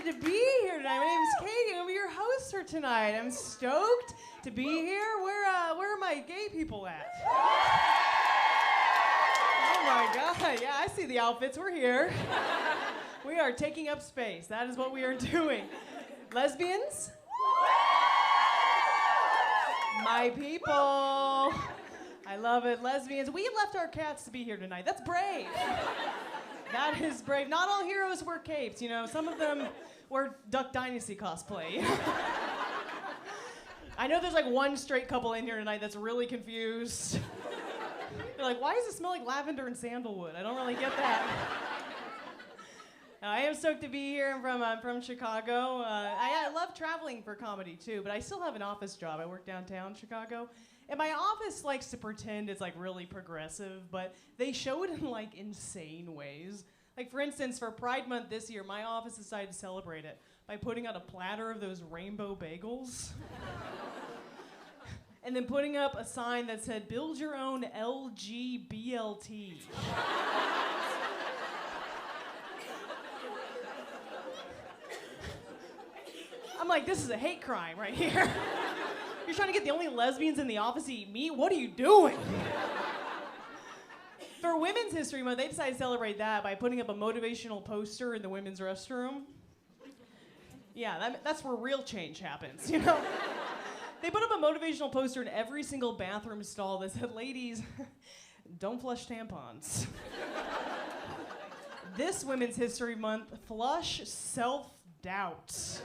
excited to be here tonight. My name is Katie. I'm your host for tonight. I'm stoked to be here. Where are my gay people at? Oh my God, yeah, I see the outfits. We're here. We are taking up space. That is what we are doing. Lesbians? My people. I love it. Lesbians. We left our cats to be here tonight. That's brave. That is brave. Not all heroes wear capes, you know. Some of them wear Duck Dynasty cosplay. I know there's like one straight couple in here tonight that's really confused. They're like, why does it smell like lavender and sandalwood? I don't really get that. I am stoked to be here. I'm from Chicago. I love traveling for comedy too, but I still have an office job. I work downtown Chicago. And my office likes to pretend it's like really progressive, but they show it in like insane ways. Like for instance, for Pride Month this year, my office decided to celebrate it by putting out a platter of those rainbow bagels. And then putting up a sign that said, build your own LGBLT. I'm like, this is a hate crime right here. You're trying to get the only lesbians in the office to eat meat? What are you doing? For Women's History Month, they decided to celebrate that by putting up a motivational poster in the women's restroom. Yeah, that's where real change happens, you know? They put up a motivational poster in every single bathroom stall that said, ladies, don't flush tampons. This Women's History Month, flush self-doubt.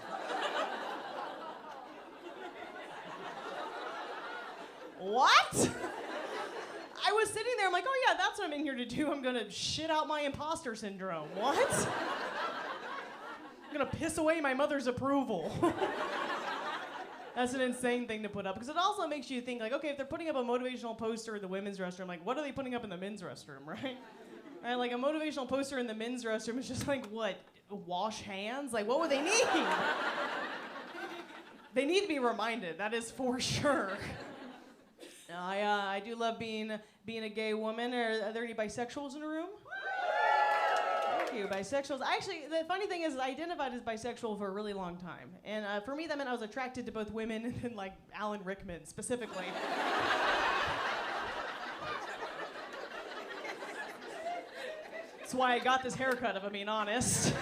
What? I was sitting there, I'm like, oh yeah, that's what I'm in here to do. I'm gonna shit out my imposter syndrome. What? I'm gonna piss away my mother's approval. That's an insane thing to put up, because it also makes you think, like, okay, if they're putting up a motivational poster in the women's restroom, like, what are they putting up in the men's restroom, right? Right, like a motivational poster in the men's restroom is just like, what, wash hands? Like, what would they need? They need to be reminded, that is for sure. I do love being a gay woman. Are there any bisexuals in the room? Thank you, bisexuals. Actually, the funny thing is I identified as bisexual for a really long time. And for me, that meant I was attracted to both women and like Alan Rickman specifically. That's why I got this haircut, if I'm being honest.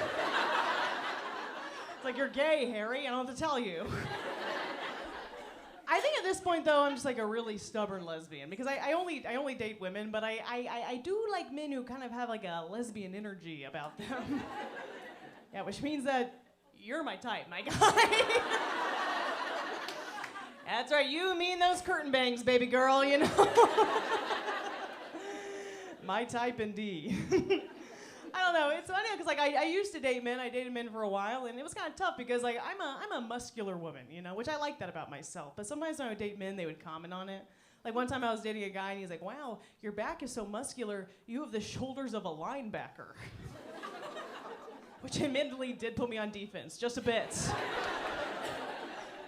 It's like, you're gay, Harry. I don't have to tell you. I think at this point, though, I'm just like a really stubborn lesbian, because I only date women, but I do like men who kind of have like a lesbian energy about them. Yeah, which means that you're my type, my guy. That's right, you, me, and those curtain bangs, baby girl, you know. My type indeed. I don't know, it's funny because like I used to date men. I dated men for a while, and it was kind of tough because like I'm a muscular woman, you know, which I like that about myself. But sometimes when I would date men, they would comment on it. Like one time I was dating a guy, and he's like, "Wow, your back is so muscular. You have the shoulders of a linebacker," which admittedly did put me on defense just a bit.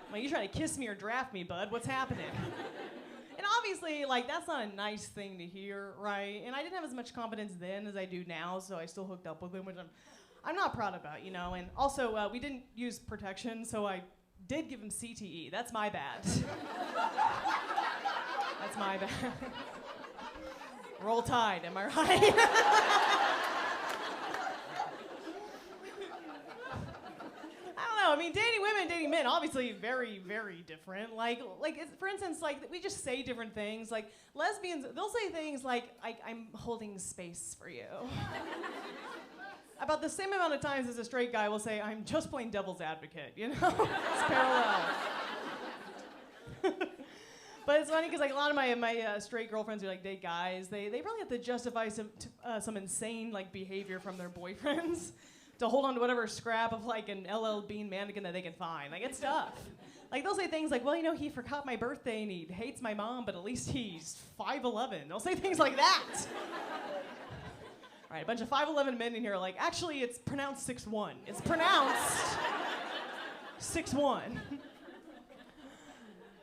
I'm like, you trying to kiss me or draft me, bud? What's happening? And obviously, like, that's not a nice thing to hear, right? And I didn't have as much confidence then as I do now, so I still hooked up with him, which I'm not proud about, you know? And also, we didn't use protection, so I did give him CTE. That's my bad. That's my bad. Roll Tide, am I right? I mean, dating women and dating men, obviously very, very different. Like for instance, like, we just say different things. Like, lesbians, they'll say things like, I'm holding space for you. About the same amount of times as a straight guy will say, I'm just playing devil's advocate, you know? It's parallel. But it's funny because like a lot of my straight girlfriends who like date guys, they probably have to justify some insane like behavior from their boyfriends to hold on to whatever scrap of like an LL Bean mannequin that they can find. Like, it's tough. Like, they'll say things like, well, you know, he forgot my birthday and he hates my mom, but at least he's 5'11". They'll say things like that. All right, a bunch of 5'11" men in here are like, actually, it's pronounced 6'1". It's pronounced 6'1".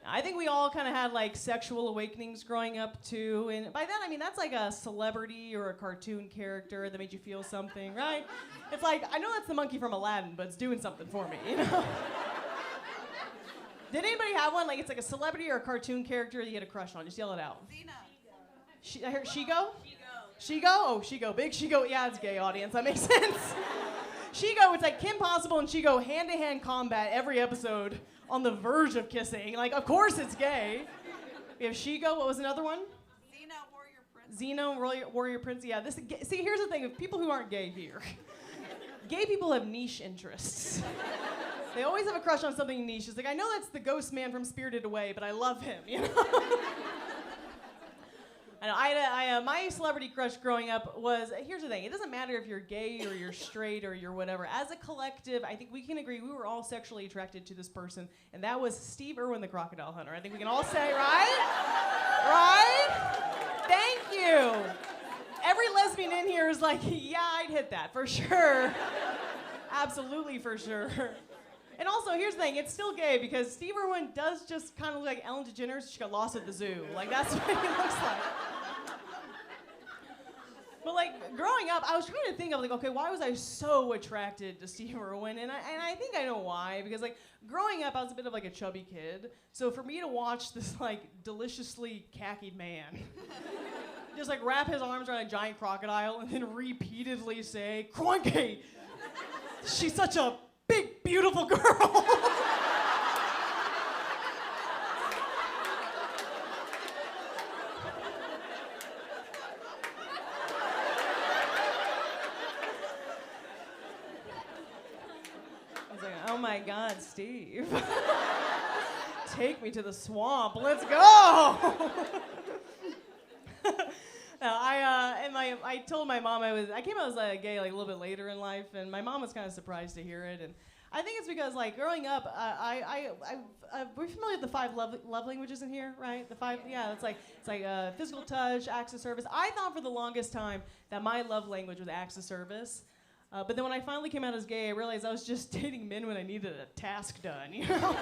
I think we all kind of had like sexual awakenings growing up too, and by that I mean that's like a celebrity or a cartoon character that made you feel something, right? It's like, I know that's the monkey from Aladdin, but it's doing something for me, you know? Did anybody have one? Like it's like a celebrity or a cartoon character that you had a crush on? Just yell it out. I heard Shigo? Shigo? Oh, Shigo. Big Shigo. Yeah, it's gay, audience. That makes sense. Shigo, it's like Kim Possible and Shigo hand-to-hand combat every episode on the verge of kissing. Like, of course it's gay. We have Shigo. What was another one? Xeno, Warrior Prince. Yeah, see, here's the thing. Of people who aren't gay here. Gay people have niche interests. They always have a crush on something niche. It's like, I know that's the ghost man from Spirited Away, but I love him, you know? I know, my celebrity crush growing up was, here's the thing, it doesn't matter if you're gay or you're straight or you're whatever. As a collective, I think we can agree we were all sexually attracted to this person, and that was Steve Irwin the Crocodile Hunter. I think we can all say, right? Right? Thank you. Every lesbian in here is like, yeah, I'd hit that, for sure. Absolutely, for sure. And also, here's the thing, it's still gay because Steve Irwin does just kind of look like Ellen DeGeneres. She got lost at the zoo. Like, that's what he looks like. But like, growing up, I was trying to think of like, okay, why was I so attracted to Steve Irwin? And I think I know why, because like, growing up, I was a bit of like a chubby kid. So for me to watch this like deliciously khakied man just like wrap his arms around a giant crocodile and then repeatedly say, "Crunkey, she's such a big, beautiful girl." Oh my God, Steve. Take me to the swamp. Let's go. No, I told my mom I came out as gay like a little bit later in life, and my mom was kind of surprised to hear it. And I think it's because like growing up, we're familiar with the 5 love languages in here, right? The 5, yeah. It's like physical touch, acts of service. I thought for the longest time that my love language was acts of service. But then when I finally came out as gay, I realized I was just dating men when I needed a task done, you know?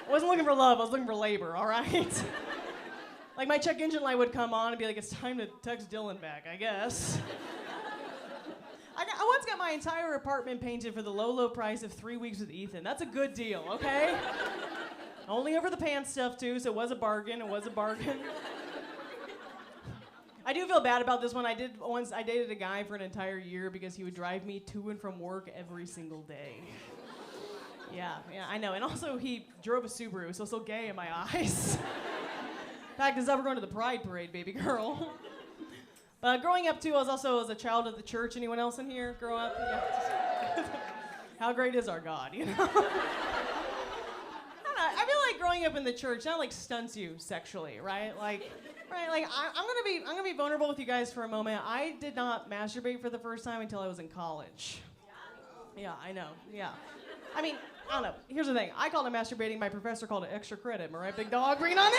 I wasn't looking for love, I was looking for labor, all right? Like my check engine light would come on and be like, it's time to text Dylan back, I guess. I once got my entire apartment painted for the low, low price of 3 weeks with Ethan. That's a good deal, okay? Only over the pants stuff too, so it was a bargain, I do feel bad about this one. I dated a guy for an entire year because he would drive me to and from work every single day. Yeah, I know. And also he drove a Subaru, so still gay in my eyes. Fact is, ever going to the Pride Parade, baby girl. But growing up too, I was a child of the church. Anyone else in here grow up? Yeah. How great is our God, you know? I feel like growing up in the church not like stunts you sexually, right? Like I'm gonna be vulnerable with you guys for a moment. I did not masturbate for the first time until I was in college. Yeah, I know. Yeah, I mean, I don't know. Here's the thing. I called it masturbating. My professor called it extra credit. Am I right, big dog? Bring it on in.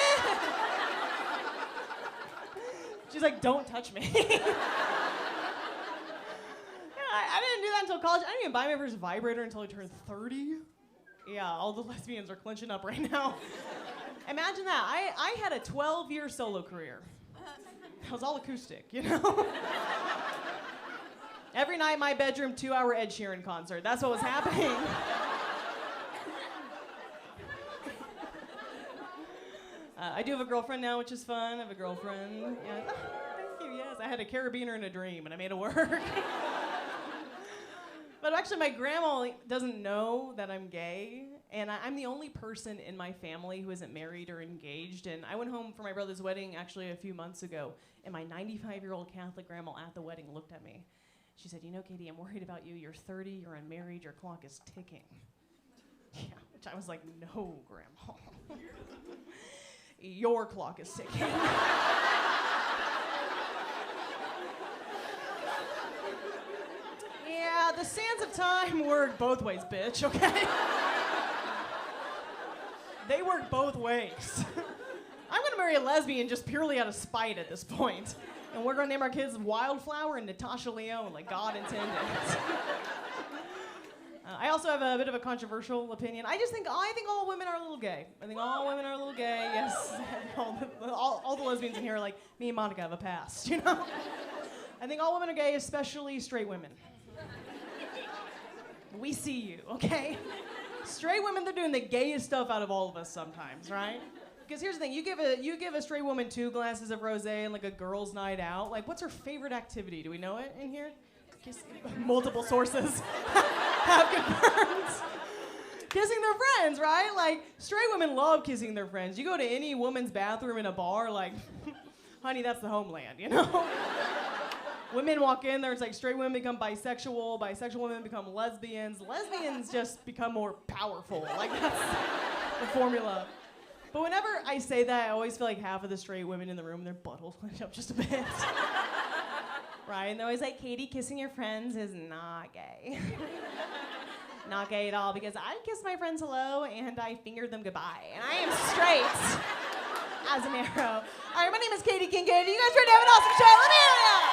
She's like, don't touch me. I didn't do that until college. I didn't even buy my first vibrator until I turned 30. Yeah, all the lesbians are clenching up right now. Imagine that. I had a 12-year solo career. It was all acoustic, you know? Every night in my bedroom, 2-hour Ed Sheeran concert. That's what was happening. I do have a girlfriend now, which is fun. I have a girlfriend. Yeah. Oh, thank you, yes. I had a carabiner in a dream, and I made it work. But actually, my grandma doesn't know that I'm gay, and I'm the only person in my family who isn't married or engaged. And I went home for my brother's wedding actually a few months ago, and my 95-year-old Catholic grandma at the wedding looked at me. She said, "You know, Katie, I'm worried about you. You're 30, you're unmarried, your clock is ticking." Yeah, which I was like, "No, Grandma. Your clock is ticking." Yeah, the sands of time work both ways, bitch, okay? They work both ways. I'm gonna marry a lesbian just purely out of spite at this point. And we're gonna name our kids Wildflower and Natasha Lyonne, like God intended. I also have a bit of a controversial opinion. I think all women are a little gay. I think all women are a little gay. Yes, all the lesbians in here are like, me and Monica have a past, you know? I think all women are gay, especially straight women. We see you, okay? Straight women, they're doing the gayest stuff out of all of us sometimes, right? Because here's the thing, you give a straight woman 2 glasses of rosé and like a girls' night out. Like, what's her favorite activity? Do we know it in here? Multiple sources have confirmed. Kissing their friends, right? Like, straight women love kissing their friends. You go to any woman's bathroom in a bar, like, honey, that's the homeland, you know? Women walk in there, it's like straight women become bisexual, bisexual women become lesbians, lesbians just become more powerful. Like, that's the formula. But whenever I say that, I always feel like half of the straight women in the room, their buttholes clench up just a bit. Right? And they're always like, Katie, kissing your friends is not gay. Not gay at all, because I kiss my friends hello and I finger them goodbye. And I am straight as an arrow. All right, my name is Katie Kincaid. You guys ready to have an awesome show? Let me hear ya!